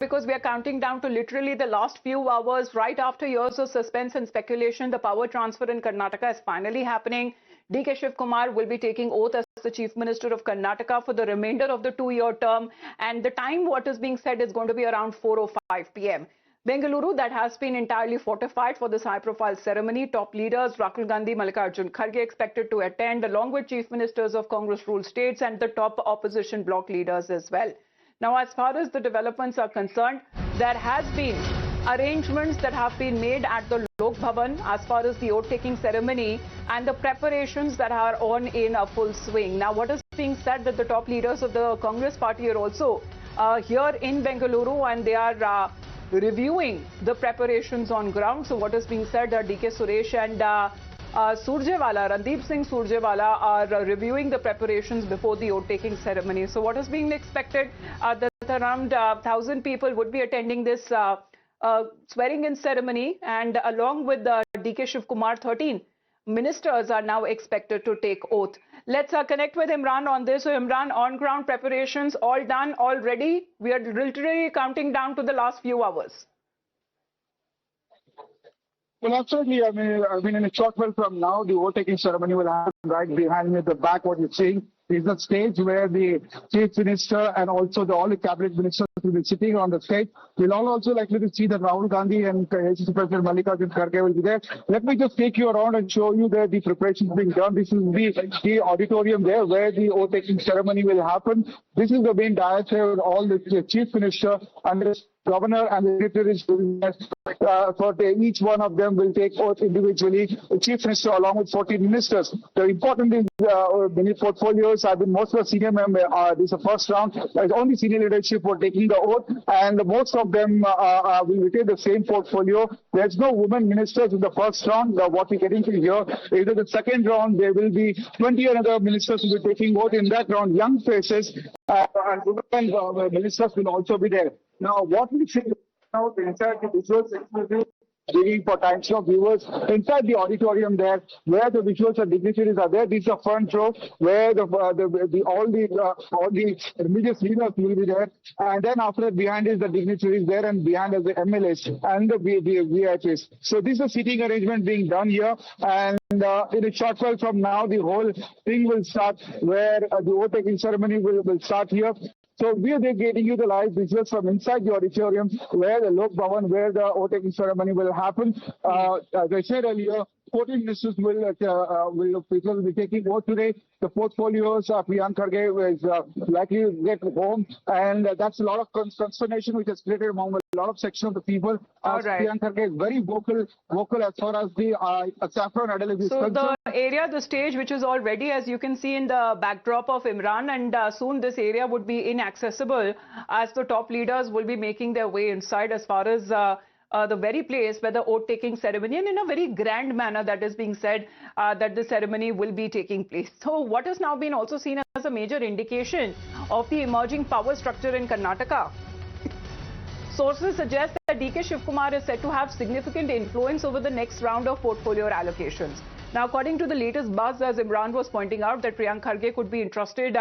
because we are counting down to literally the last few hours. Right after years of suspense and speculation, the power transfer in Karnataka is finally happening. DK Shivakumar will be taking oath as the Chief Minister of Karnataka for the remainder of the 2-year term. And the time, what is being said, is going to be around 4:05 p.m. Bengaluru, that has been entirely fortified for this high-profile ceremony. Top leaders Rahul, Gandhi, Mallikarjun, Kharge expected to attend, along with Chief Ministers of Congress-ruled states and the top opposition bloc leaders as well. Now, as far as the developments are concerned, there has been arrangements that have been made at the Lok Bhavan as far as the oath-taking ceremony and the preparations that are on in a full swing. Now, what is being said that the top leaders of the Congress party are also here in Bengaluru, and they are reviewing the preparations on ground. So what is being said that DK Suresh and Randeep Singh Surjewala are reviewing the preparations before the oath-taking ceremony. So what is being expected that around 1,000 people would be attending this swearing-in ceremony, and along with DK Shivakumar, 13 ministers are now expected to take oath. Let's connect with Imran on this. So Imran, on-ground preparations all done already? We are literally counting down to the last few hours. Well, absolutely. I mean, in a short while from now, the oath-taking ceremony will happen right behind me at the back. What you're seeing is the stage where the Chief Minister and also all the cabinet ministers will be sitting on the stage. We'll all also likely to see that Rahul Gandhi and ACC President Mallikarjun Kharge will be there. Let me just take you around and show you the preparations being done. This is the auditorium there where the oath-taking ceremony will happen. This is the main dais where all the Chief Minister and the Governor and the secretaries each one of them will take oath individually. The Chief Minister along with 14 ministers. The important is many portfolios have been most of the senior members. This is the first round. There's only senior leadership for taking the oath, and most of them will retain the same portfolio. There's no women ministers in the first round. What we're getting to here is that the second round there will be 20 other ministers who will be taking oath. In that round, young faces and women ministers will also be there. Now, what we see now inside the visuals giving for times of viewers inside the auditorium there, where the visuals and dignitaries are there. This is the front row where all the religious leaders will be there, and then after that behind is the dignitaries there, and behind is the MLAs and the VIPs. So this is a seating arrangement being done here, and in a short while from now, the whole thing will start, where the oath-taking ceremony will start here. So we are getting you the live visuals from inside the auditorium where the Lok Bhavan, where the oath-taking ceremony will happen. As I said earlier, 14 ministers will be taking oath today. The portfolios, Priyank Kharge is likely to get home, and that's a lot of consternation which has created among a lot of section of the people. Priyank Kharge is very vocal as far as the saffron adel is concerned. So the area, the stage, which is already, as you can see in the backdrop of Imran, and soon this area would be inaccessible as the top leaders will be making their way inside as far as the very place where the oath-taking ceremony, and in a very grand manner that is being said that the ceremony will be taking place. So what has now been also seen as a major indication of the emerging power structure in Karnataka. Sources suggest that DK Shivakumar is said to have significant influence over the next round of portfolio allocations. Now, according to the latest buzz, as Imran was pointing out, that Priyank Kharge could be entrusted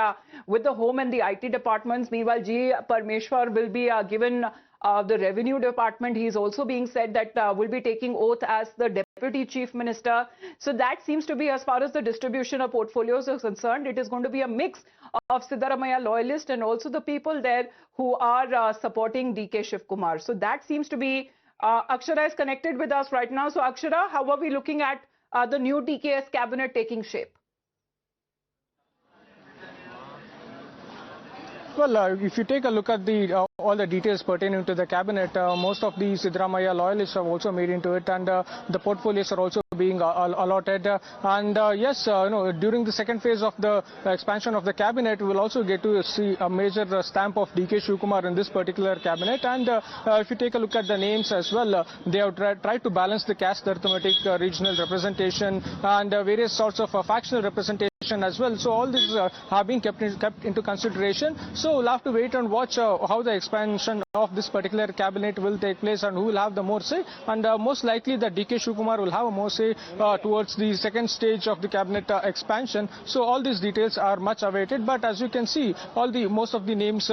with the home and the IT departments. Meanwhile, G. Parmeshwar will be given the revenue department. He's also being said that will be taking oath as the deputy chief minister. So that seems to be, as far as the distribution of portfolios is concerned, it is going to be a mix of Siddaramaiah loyalists and also the people there who are supporting DK Shivakumar. So that seems to be, Akshara is connected with us right now. So Akshara, how are we looking at the new DKS cabinet taking shape? Well, if you take a look at all the details pertaining to the cabinet, most of the Siddaramaiah loyalists have also made into it, and the portfolios are also being allotted. Yes, during the second phase of the expansion of the cabinet, we will also get to see a major stamp of DK Shivakumar in this particular cabinet. And if you take a look at the names as well, they have tried to balance the caste arithmetic, regional representation, and various sorts of factional representation as well. So all this have been kept into consideration. So we'll have to wait and watch how the expansion of this particular cabinet will take place and who will have the more say, and most likely that DK Shivakumar will have a more say towards the second stage of the cabinet expansion. So all these details are much awaited, but as you can see, most of the names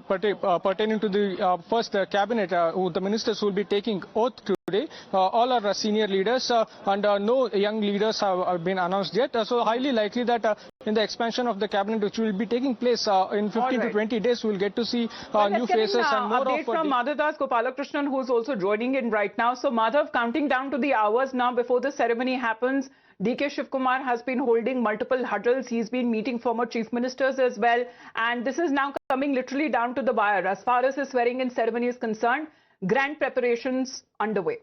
pertaining to the first cabinet, the ministers who will be taking oath today, all are senior leaders, and no young leaders have been announced yet. So highly likely that in the expansion of the cabinet, which will be taking place in 15 to 20 days, we will get to see new faces and more update from Madhavdas Gopalakrishnan, who is also joining in right now. So Madhav, counting down to the hours now before the ceremony happens, DK Shivakumar has been holding multiple huddles. He's been meeting former chief ministers as well. And this is now coming literally down to the wire. As far as the swearing-in ceremony is concerned, grand preparations underway.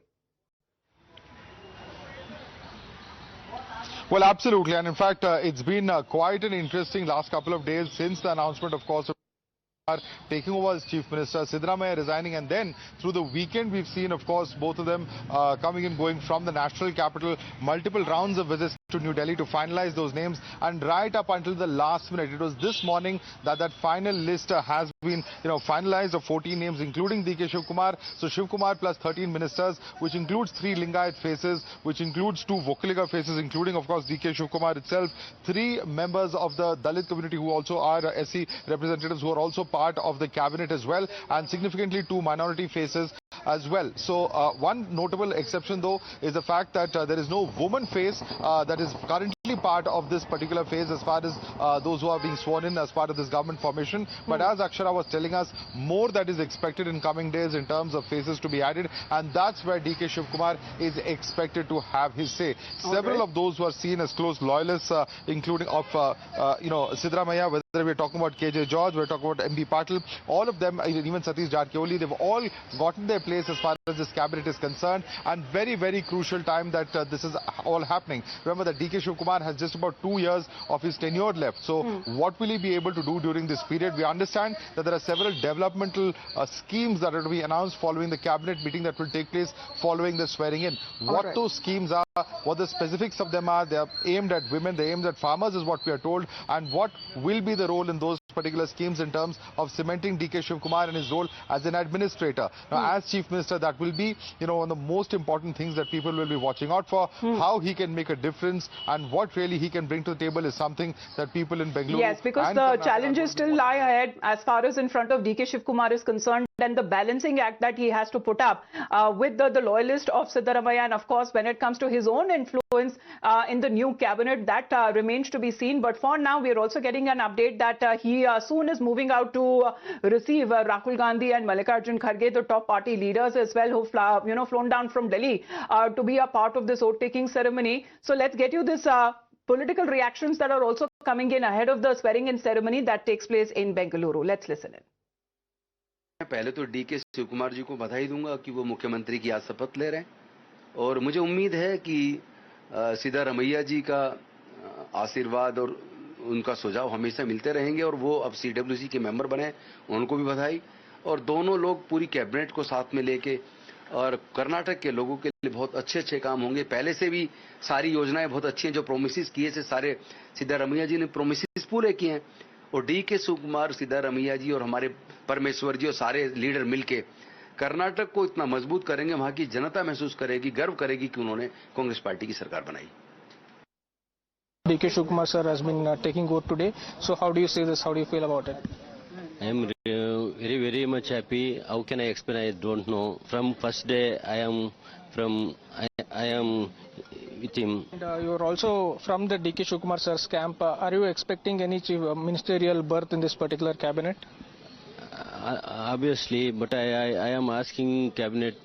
Well, absolutely. And in fact, it's been quite an interesting last couple of days since the announcement, of course, of taking over as Chief Minister, Siddaramaiah resigning, and then through the weekend we've seen, of course, both of them coming and going from the national capital, multiple rounds of visits to New Delhi to finalize those names, and right up until the last minute, it was this morning that final list has been, finalized of 14 names, including DK Shivakumar. So Shivakumar plus 13 ministers, which includes 3 Lingayat faces, which includes 2 Vokaliga faces, including, of course, DK Shivakumar itself, 3 members of the Dalit community who also are SC representatives, who are also part of the cabinet as well, and significantly 2 minority faces as well. So one notable exception though is the fact that there is no woman face that is currently part of this particular phase as far as those who are being sworn in as part of this government formation. But as Akshara was telling us, more that is expected in coming days in terms of faces to be added, and that's where DK Shivakumar is expected to have his say. Several of those who are seen as close loyalists, including of Siddaramaiah, whether we're talking about KJ George, we're talking about MB Patil, all of them, even Satish Jarkioli, they've all gotten their place as far as this cabinet is concerned, and very, very crucial time that this is all happening. Remember that DK Shivakumar has just about 2 years of his tenure left. So what will he be able to do during this period? We understand that there are several developmental schemes that are to be announced following the cabinet meeting that will take place following the swearing in. What those schemes are, what the specifics of them are, they are aimed at women, they are aimed at farmers is what we are told, and what will be the role in those particular schemes in terms of cementing DK Shivakumar and his role as an administrator. Now, as Chief Minister, that will be, one of the most important things that people will be watching out for. How he can make a difference and what really he can bring to the table is something that people in Bengaluru... Yes, because the challenges still lie ahead as far as in front of DK Shivakumar is concerned, and the balancing act that he has to put up with the loyalist of Siddaramaiah, and of course when it comes to his own influence in the new cabinet, that remains to be seen. But for now, we are also getting an update that he soon is moving out to receive Rahul Gandhi and Mallikarjun Kharge, the top party leaders as well, who've flown down from Delhi to be a part of this oath-taking ceremony. So let's get you this political reactions that are also coming in ahead of the swearing-in ceremony that takes place in Bengaluru. Let's listen in. पहले तो DK Shivkumar जी को बधाई दूंगा कि वो मुख्यमंत्री की आज शपथ ले रहे हैं, और मुझे उम्मीद है कि सिद्धारमैया जी का आशीर्वाद और उनका सुझाव हमेशा मिलते रहेंगे, और वो अब सीडब्ल्यूसी के मेंबर बने, उनको भी बधाई। और दोनों लोग पूरी कैबिनेट को साथ में लेके, और कर्नाटक के लोगों के लिए बहुत अच्छे काम होंगे। पहले से भी सारी योजनाएं बहुत अच्छी हैं, जो प्रोमिसेस किए थे सारे सिद्धारमैया जी ने प्रोमिसेस पूरे किए हैं, और डीके शिवकुमार, सिद्धारमैया जी और हमारे परमेश्वर जी और सारे लीडर मिलके कर्नाटक को इतना मजबूत करेंगे, वहां की जनता महसूस करेगी, गर्व करेगी कि उन्होंने कांग्रेस पार्टी की सरकार बनाई। DK Shivakumar sir has been taking vote today. So how do you say this? How do you feel about it? I am very, very much happy. How can I explain? I don't know. From first day, I am with him. And you are also from the DK Shivakumar sir's camp. Are you expecting any ministerial berth in this particular cabinet? Obviously, but I am asking cabinet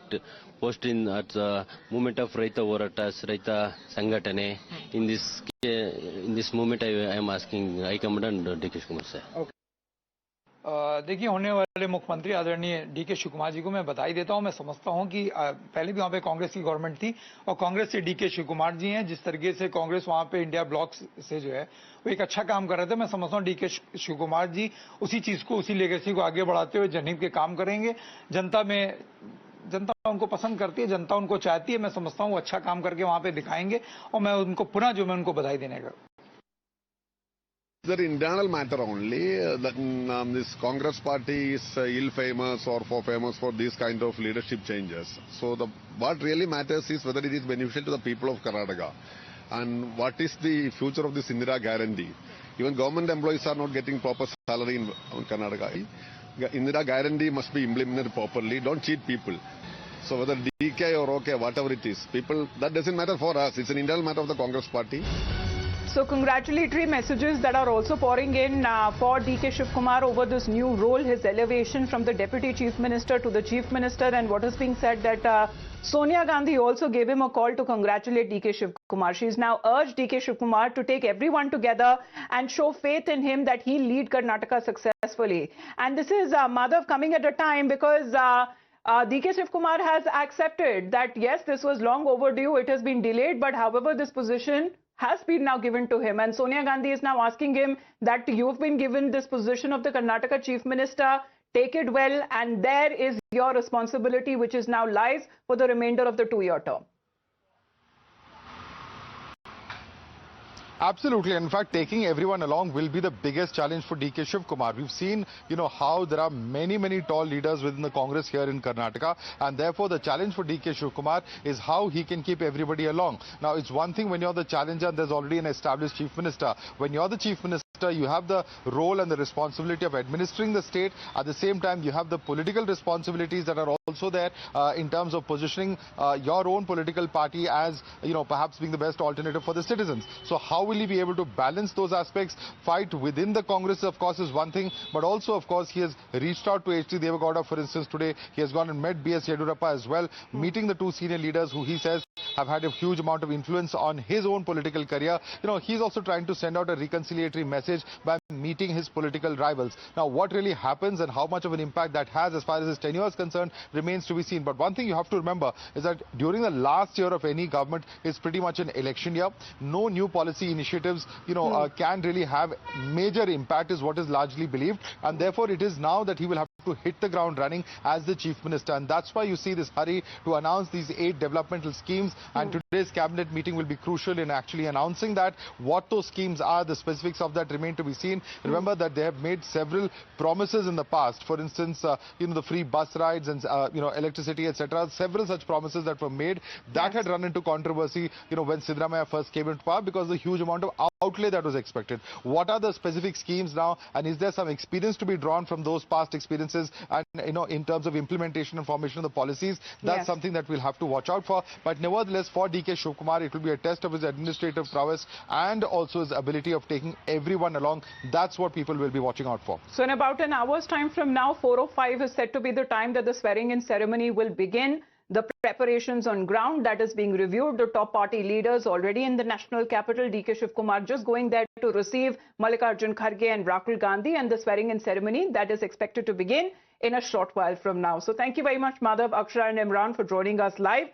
post in at the movement of Raita Voratas, Raita Sangatane. In this moment, I am asking High Commandant DK Shivakumar sir. Okay. देखिए, होने वाले मुख्यमंत्री आदरणीय DK Shivkumar जी को मैं बधाई देता हूं। मैं समझता हूं कि पहले भी वहां पे कांग्रेस की गवर्नमेंट थी, और कांग्रेस से डीके शिवकुमार जी हैं। जिस तरीके से कांग्रेस वहां पे इंडिया ब्लॉक से जो है वो एक अच्छा काम कर रहे थे, मैं समझता हूं डीके शिवकुमार जी उसी चीज को, उसी लेगेसी को आगे बढ़ाते हुए जनहित के काम करेंगे। जनता उनको पसंद करती है, जनता उनको चाहती है। मैं समझता हूँ वो अच्छा काम करके वहां पे दिखाएंगे, और मैं उनको पुनः मैं उनको बधाई देने का The internal matter only. This Congress party is ill-famous or famous for these kind of leadership changes. So what really matters is whether it is beneficial to the people of Karnataka and what is the future of this Indira guarantee. Even government employees are not getting proper salary in Karnataka. Indira guarantee must be implemented properly. Don't cheat people. So whether DK or OK, whatever it is, people, that doesn't matter for us. It's an internal matter of the Congress party. So congratulatory messages that are also pouring in for DK Shivakumar over this new role, his elevation from the Deputy Chief Minister to the Chief Minister, and what is being said that Sonia Gandhi also gave him a call to congratulate DK Shivakumar. She's now urged DK Shivakumar to take everyone together and show faith in him that he'll lead Karnataka successfully. And this is Madhav coming at a time because DK Shivakumar has accepted that yes, this was long overdue, it has been delayed, but however this position has been now given to him, and Sonia Gandhi is now asking him that you've been given this position of the Karnataka Chief Minister, take it well, and there is your responsibility which is now lies for the remainder of the 2-year term. Absolutely. In fact, taking everyone along will be the biggest challenge for DK Shivakumar. We've seen, how there are many tall leaders within the Congress here in Karnataka, and therefore the challenge for DK Shivakumar is how he can keep everybody along. Now, it's one thing when you're the challenger and there's already an established Chief Minister. When you're the Chief Minister, you have the role and the responsibility of administering the state. At the same time, you have the political responsibilities that are also there in terms of positioning your own political party as, perhaps being the best alternative for the citizens. So how will he be able to balance those aspects? Fight within the Congress, of course, is one thing, but also, of course, he has reached out to H.D. Devagowda, for instance, today. He has gone and met B.S. Yedurappa as well, meeting the two senior leaders who he says have had a huge amount of influence on his own political career. He's also trying to send out a reconciliatory message by meeting his political rivals. Now, what really happens and how much of an impact that has as far as his tenure is concerned remains to be seen. But one thing you have to remember is that during the last year of any government is pretty much an election year. No new policy initiatives, can really have major impact is what is largely believed. And therefore, it is now that he will have to hit the ground running as the Chief Minister. And that's why you see this hurry to announce these 8 developmental schemes. And today's cabinet meeting will be crucial in actually announcing that. What those schemes are, the specifics of that remain to be seen. Remember that they have made several promises in the past. For instance, the free bus rides and, electricity, etc. Several such promises that were made that had run into controversy, when Siddaramaiah first came into power because of the huge amount of outlay that was expected. What are the specific schemes now, and is there some experience to be drawn from those past experiences and, in terms of implementation and formation of the policies? That's something that we'll have to watch out for. But nevertheless, for DK Shivakumar, it will be a test of his administrative prowess and also his ability of taking everyone along. That's what people will be watching out for. So in about an hour's time from now, 4:05 is set to be the time that the swearing-in ceremony will begin. The preparations on ground that is being reviewed, the top party leaders already in the national capital, DK Shivakumar just going there to receive Mallikarjun Kharge and Rahul Gandhi, and the swearing-in ceremony that is expected to begin in a short while from now. So thank you very much, Madhav, Akshara and Imran for joining us live.